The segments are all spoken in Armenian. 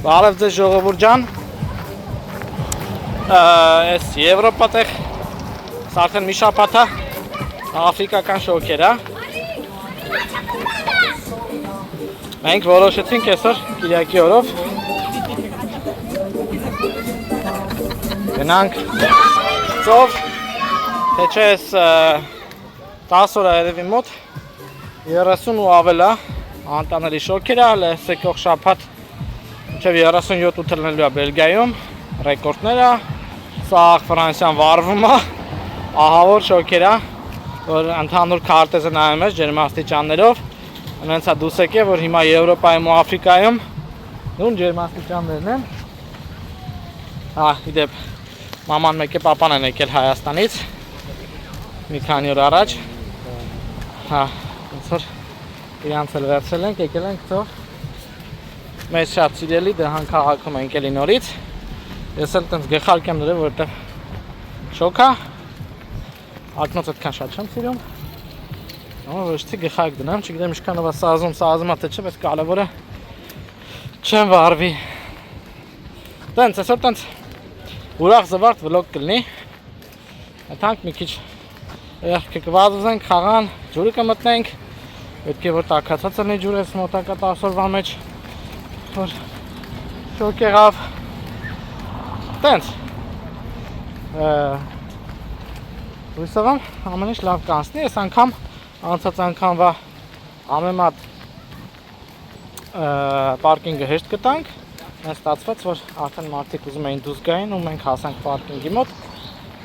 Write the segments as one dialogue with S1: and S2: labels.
S1: Բարև ձեզ ժողովուրդ ջան։ Այս Եվրոպա տեղ արդեն մի շաբաթ է աֆրիկական շոկեր է։ Մենք որոշեցինք այսօր Կիրակի օրով գնանք ծով, թե չէ այս 10 օր երևի մոտ 30 ու ավել է անտանելի շոկեր է, այս եկող շաբաթ մինչև 37 ելնելու է Բելգիայում, ռեկորդները, սա Ֆրանսիան վարվում է, ահավոր շոկեր է, որ ընդհանուր քարտեզը նայում ես ջերմաստիճաններով, հենց է դուսեք է, որ հիմա Եվրոպայում ու Աֆրիկայում նույն ջերմաստիճաններն են։ Իդեպ, մաման մեկ է պապան են եկել Հայաստանից, մի քանի օր առաջ, ոնց որ իրանց էլ վերցել ենք, եկել ենք ծով, մեզ շատ սիրելի դհան քաղաքում ենք էլի նորից, ես էլ տենց գխարկ եմ նրել, որտեղ շոկ է, ակնոց այդքան շատ չեմ սիրում, ոչցի գխարկ դնեմ, չգիտեմ ինչքանով է սազում է թե չէ, բայց կարևորը չեմ վարվի։ Տենց, այսօր տենց ուրախ զվարթ վլոգ կլինի, այդանք մի քիչ կկված ուզենք, խաղան, ջուրը կմտնենք, պետք է որ տաքացած լինի ջուրը այս մոտակա 10 օրվա մեջ, որ շոկ եղավ, տենց, հույսով եմ ամեն ինչ լավ կանցնի, այս անգամ անցած անգամվա ամեմատ պարկինգը հեշտ գտանք, մենք ստացվեց, որ արդեն մարդիկ ուզում էին դուրս գային ու մենք հասանք պարկինգի մոտ,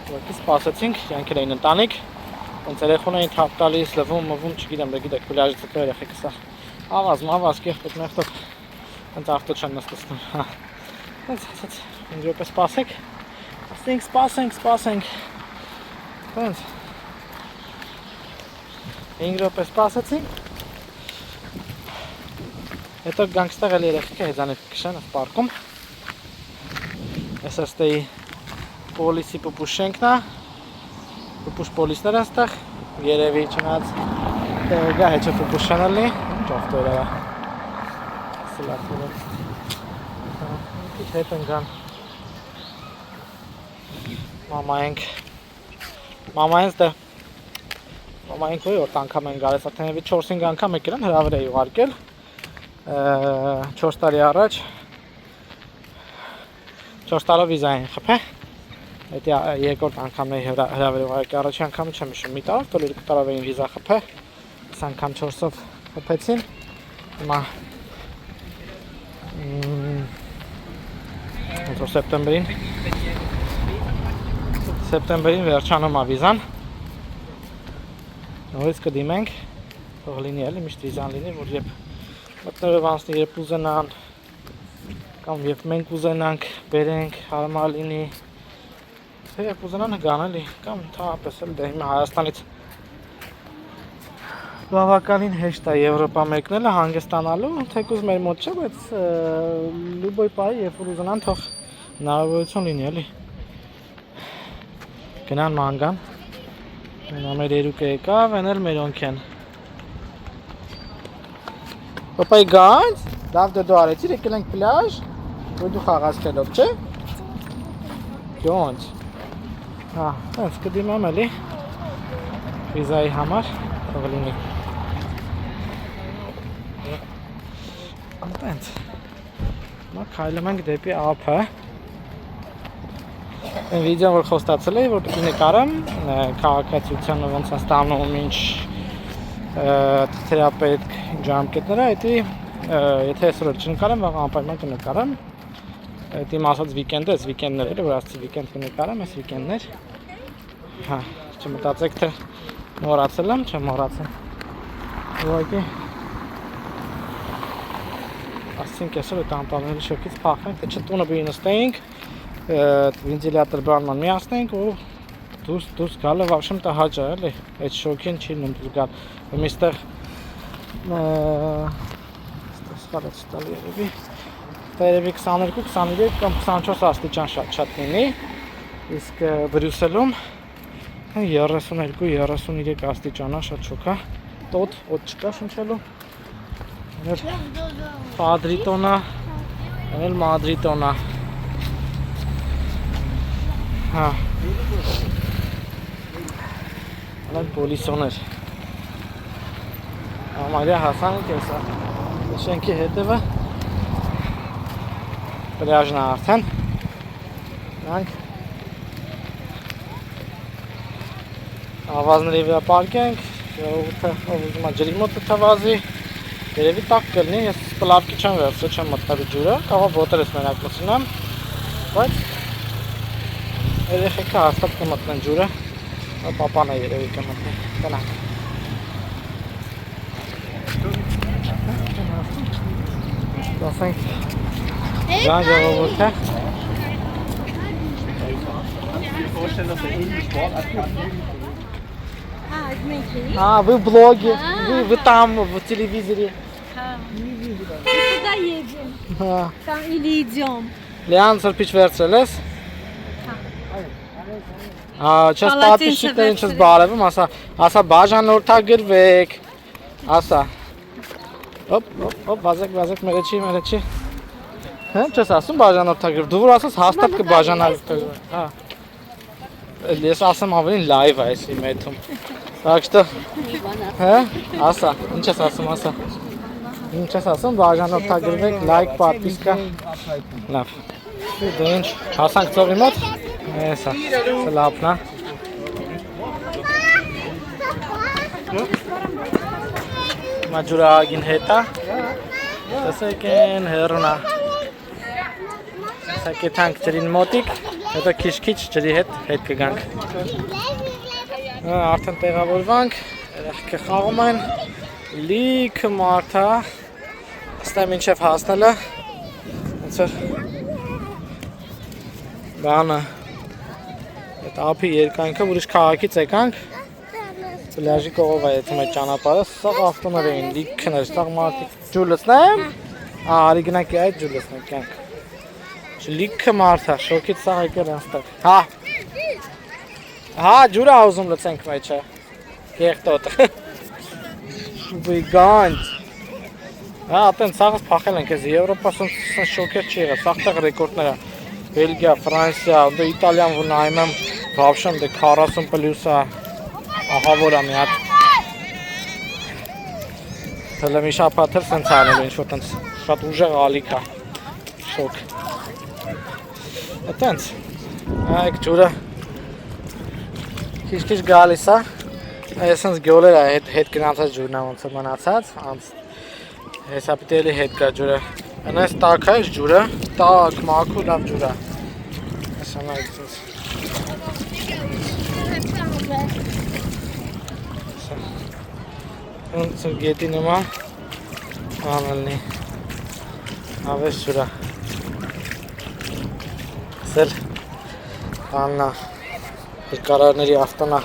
S1: որտեղ սպասեցինք, իրենք էին ընտանիք, ոնց երեխոն էին թափ տալիս, լվում, չգիտեմ, գիտեք, պլաժից հետո երեխեքը սա ավազ, կեղտոտ, մեղտոտ, հենց ավտո չեն նստում, հենց ասաց, 5 րոպե սպասեք, սպասենք, հենց 5 րոպե սպասեցինք, հետո գանք ստեղ էլ երեխեքը հեծանիվ կշեն այս պարկում, ես աստեի պոլիսի պուպուշենքն է, պուպուշ պոլիսներ են ստեղ, երևի չնած գա հեչը պուպուշեն էլի, ինչ ավտոյր է, սլատվորով, քիչ հետ ընգան, մամայենք ոյ որտ անգամ են գալես, ատենևի 4-5 անգամ եկել են հրավեր է ուղարկել, 4 տարի առաջ, 4 տարով վիզա են խփե, այդ երկորդ անգամն է հրավեր ուղարկել, առաջի անգամը չեմ հիշում, մի տարով, տոլ 2 տարով էին վիզա խփե, այս անգամ 4-ով խփեցին, հիմա սեպտեմբերին վերջանում է վիզան, նորից կդիմենք, թող լինի էլի, միշտ վիզան լինի, որ երբ մտնելով անցնի, երբ ուզենան, կամ երբ մենք ուզենանք, բերենք, հարմար լինի, թե երբ ուզենան հգան էլի, կամ ընդհանրապես էլ դե հիմա Հայաստանից բավականին հեշտ է Եվրոպա մեկնելը հանգստանալու, թեկուզ մեր մոտ չէ, բայց լուբոյ պահի, երբ որ ուզենան, թող հնարավորություն լինի էլի, գնան մանգան, մեր երուկը եկավ, են էլ մերոնք են, Պապայ գանց, լավ դու արեցիր, եկել ենք պլաժ, որ դու խաղաց քելով, չէ, գոնց, հենց կդիմեմ էլի, վիզայի համար, թող լինի, Տենց, քայլում ենք դեպի ափը, այն վիդեոն որ խոստացել էի, որ պիտի նկարեմ, քաղաքացիությանը ոնց են ստանում ինչ թերապետ ժամկետները, այդի եթե այսօր չնկարեմ, վաղ անպայման կնկարեմ, այդ իմ ասած վիկենդ է, այս վիկենդներ էլի, որ ասացի վիկենդ կնկարեմ, այս վիկենդներ, չմտածեք թե մոռացել եմ, չեմ մոռացել, ուղղակի ասցինք այսօր այդ անտանելի շոկից փախենք, թե չէ տունը բի նստեինք, վենտիլյատոր բանման միացնենք ու դուրս գալը վաշմ տա հաճա էլի, այդ շոկին չի լինում դուրս գալ, ու միստեղ սխալեց տալի երևի 22, 23 կամ 24 աստիճան շատ լինի, իսկ Բրյուսելում 32-33 աստիճանա շատ շոկ է, օդ չկա շնչելու, Padritona Էլ Մադրիդոնա։ Հա։ Այդ պոլիսոներ։ Ամարյա հասանք էսա։ Շենքի հետևը։ Պլաժն է արդեն։ Նրանք ավազների վրա պարկենք, ով ուզում է ջրի մոտ թվազի, երևի տակ կլինի, ես պլավկի չեմ վերցրել, չեմ մտնելու ջուրը, կարող ոտերս մենակ մտցնեմ, բայց երեխեքը հաստատ կմտնեն ջուրը, պապան է երևի կմտնի, տնանք։ Դասենք գան ժողովուրդ է։ Вы в блоге, вы там в телевизоре.
S2: Куда едем? Там или идем?
S1: Լեան սրբիչ վերցրել ես։ Չես պատիշիկներին չես բարևում, ասա բաժանորդագրվեք, ասա։ Հոպ, վազեք, մերեչի։ Չես ասում բաժանորդագրվ, դու որ ասաս հաստատ կբաժանորդագրվեք։ Ես ասեմ ավելին լայվ է այս իմ եթում։ Так что, ասա, ինչ ես ասում, ասա։ Ինչ ես ասում, բաժանորդագրվեք, լայք, պատվիսկա։ Լավ։ Դու ինչ, հասանք ծովի մոտ։ Էսա, լապնա։ Մաջուրագին հետա։ Տեսեք են հեռունա։ Սակետանք ջրին մոտիկ, հետո քիչ ջրի հետ կգանք։ Արդեն տեղավորվանք, երեխեքը խաղում են, լիքը մարդ է, ստեմ մինչև հասնելը, ոնց որ բանը, այդ ափի երկայնքը, ուրիշ քաղաքից եկանք, պլաժի կողով է եթում այդ ճանապարհը, սաղ ավտոներ էին, լիքն էր, սաղ մարդիկ, ջուր լցնեմ, արի գնանք այդ ջուր լցնենք յանք, լիքը մարդ է, շոքից սաղ եկել անստակ, Հա, ջուրը ուզում լցենք վայ չէ, կեղտոտը, վիգանց, ատեն սաղս պախել ենք ես, Եվրոպա սն շոքեր չի եղել, սաղ տեղ ռեկորդները, Բելգիա, Ֆրանսիա, դե Իտալիան որ նայում եմ, վավշեմ դե 40 պլյուսա, ահավոր է մի հատ, հլը մի շապատ էլ սենց անելու, ինչ-որ տենց, շատ ուժեղ ալիք է, շոք, ատենց, այք ջուրը, Քիչ գալիս է, այսպես գոլեր է հետ գնացած ջուրն է ոնց մնացած, հեսա պիտի էլի հետ գա ջուրը, այնպես տաք է ջուրը, տաք, մաքուր լավ ջուր է, հեսա նայքսս, ոնց գետի նման, անելնի, ավես ջուր է, սել, աննա, Երկարարների ավտոնա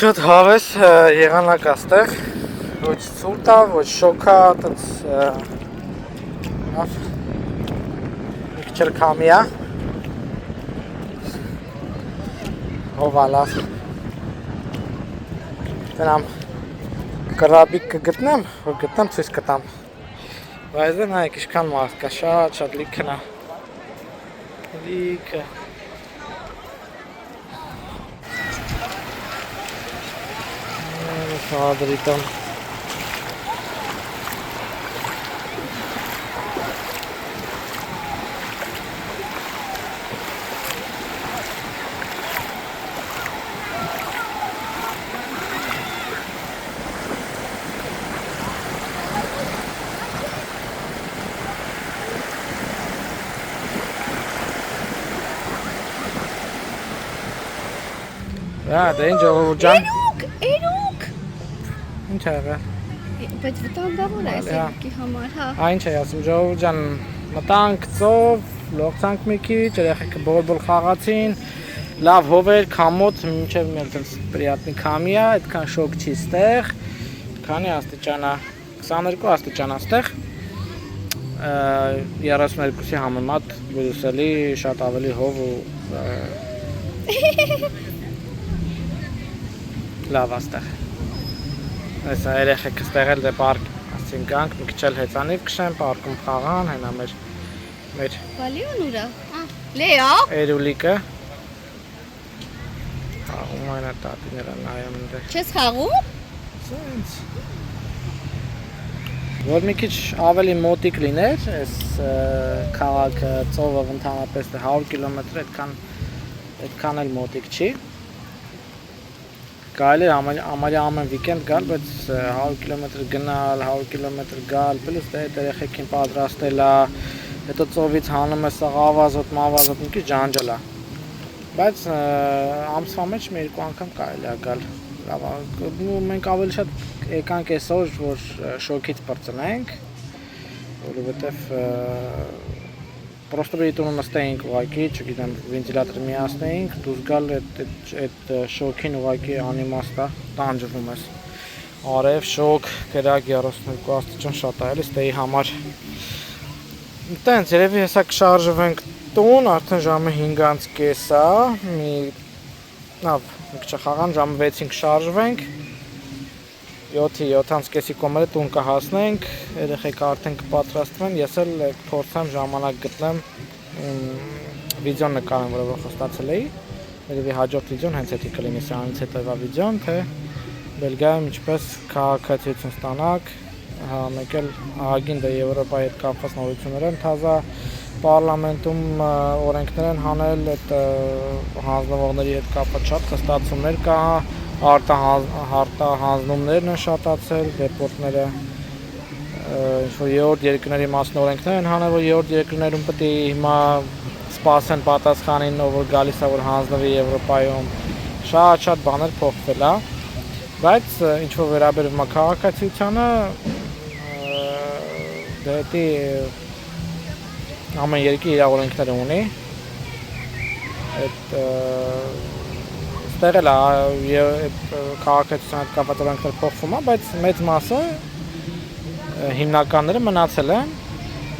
S1: Շատ հավես եղանակ աստեղ Ոչ ծուրտ է, ոչ շոք է տենց մի քիչ քամի է Հովա լավ Տնամ Կրաբիկ կգտնեմ, որ գտնեմ ցույց կտամ։ Բայց դե նայեք ինչքան մարդ կա, շատ լիքն է։ Լիքը։ Մադրիդոն։ Դե ինչ ժողովուրդ ջան։
S2: Էրուկ։
S1: Ինչ է եղել։
S2: Բայց վտանգավոր է այս երկի համար, հա։
S1: Ինչ է ասում ժողովուրդ ջան, մտանք ծով, լողցանք մի քիչ, երեխեքը բոլ խաղացին, լավ հովեր, քամոց, մինչև մի այդպես պրիատնի քամի է, այդքան շոկ չի ստեղ։ Քանի աստիճան է, 22 աստիճան է ստեղ։ 32-ի համեմատ բրուսելի շատ ավելի հով ու Լավ աստեղ։ Այսա երեխեք ստեղել դե պարկ, ասին գանք, մի քիչ էլ հեծանիվ քշեն, պարկում խաղան, հենա մեր
S2: Վալիոն ուրա։ Լեո։
S1: Էրուլիկը։ Խաղում այն է տատիները նայում դե։
S2: Չես խաղում։
S1: Սենց։ Որ մի քիչ ավելի մոտիկ լիներ, այս քաղաքը ծովը ընդհանրապես 100 կիլոմետր այդքան էլ մոտիկ չի։ Կարելի է ամառյա ամեն վիկենդ գալ, բայց 100 կիլոմետր գնալ, 100 կիլոմետր գալ, պլյուս դե երեխեքին պատրաստելա, հետո ծովից հանում է սաղ ավազոտ, մավազոտ, մի քիչ ջանջալ է։ Բայց ամսվա մեջ մի երկու անգամ կարելի է գալ։ Լավ, մենք ավելի շատ եկանք այսօր, որ շոքից պրծնենք, որովհետև պրոստը բերի տունը նստեինք ուղղակի, չգիտեմ, վենտիլատորը միացնեինք, դուրս գալ այդ շոքին ուղղակի անիմաստ է, տանջվում ես։ Արև, շոք, կրակ 32 աստիճան շատ է, էլի ստեի համար։ Տենց, երևի հեսա կշարժվենք տուն, արդեն ժամը 5:30 է, լավ, մի քիչ խաղան, ժամը 6-ին կշարժվենք, 7:30 կոմերը տուն կհասնենք, երեխեքը արդեն կպատրաստվեն, ես էլ կփորձեմ ժամանակ գտնեմ վիդեոն նկարեմ, որով խոստացել էի, երևի հաջորդ վիդեոն հենց էդի կլինի, սրանից հետո էվա վիդեոն, թե Բելգիայում ինչպես քաղաքացիություն ստանաք, մեկ էլ ահագին դե Եվրոպայի հետ կապված նորություններ են թազա, Պարլամենտում օրենքներ են հանել, այդ հանձնվողների հետ կապված շատ խստացումներ կա, արտահանձնումներն են շատացել, դեպորտները ինչ-որ երրորդ երկրների մասին օրենքներ են հանել, որ երրորդ երկրներում պետք է հիմա սպասեն պատասխանին, ով որ գալիս է, որ հանձնվի Եվրոպայում, շատ բաներ փոխվել է, բայց ինչ-որ վերաբերում է քաղաքացիությանը, դե ամեն երկիր իր օրենքները ունի, այդ ստեղ էլ քաղաքացիության հետ կապված օրենքներ փոխվում է, բայց մեծ մասը հիմնականները մնացել են,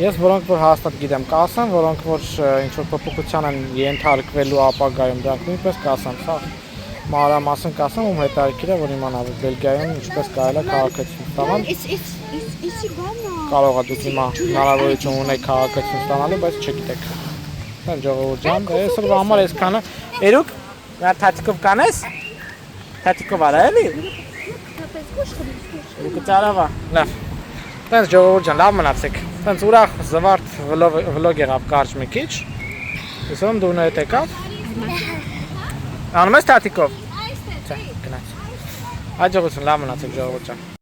S1: ես որոնք որ հաստատ գիտեմ կասեմ, որոնք որ ինչ-որ փոփոխության են ենթարկվելու ապագայում, դրանք նույնպես կասեմ, սա մանրամասն կասեմ, ում հետաքրքիր է, որ իմանա, որ Բելգիայում ինչպես կարելի է քաղաքացիություն ստանալ։ Կարող է դուք հիմա հնարավորություն ունեք քաղաքացիություն ստանալու, բայց չգիտեք։ Տեն ժողովուրդ ջան, այսօրվա համար այսքանը։ Երուկ, նա թաթիկով կանես։ Թաթիկով արա էլի։ Երուկը ծարավա։ Լավ։ Տեն ժողովուրդ ջան, լավ մնացեք։ Տենց ուրախ զվարթ վլոգ եղավ կարճ մի քիչ։ Հուսով եմ դու նույն եկավ։ Անում ես թաթիկով։ Չէ, գնաց։ Հաջողություն, լավ մնացեք ժողովուրդ ջան։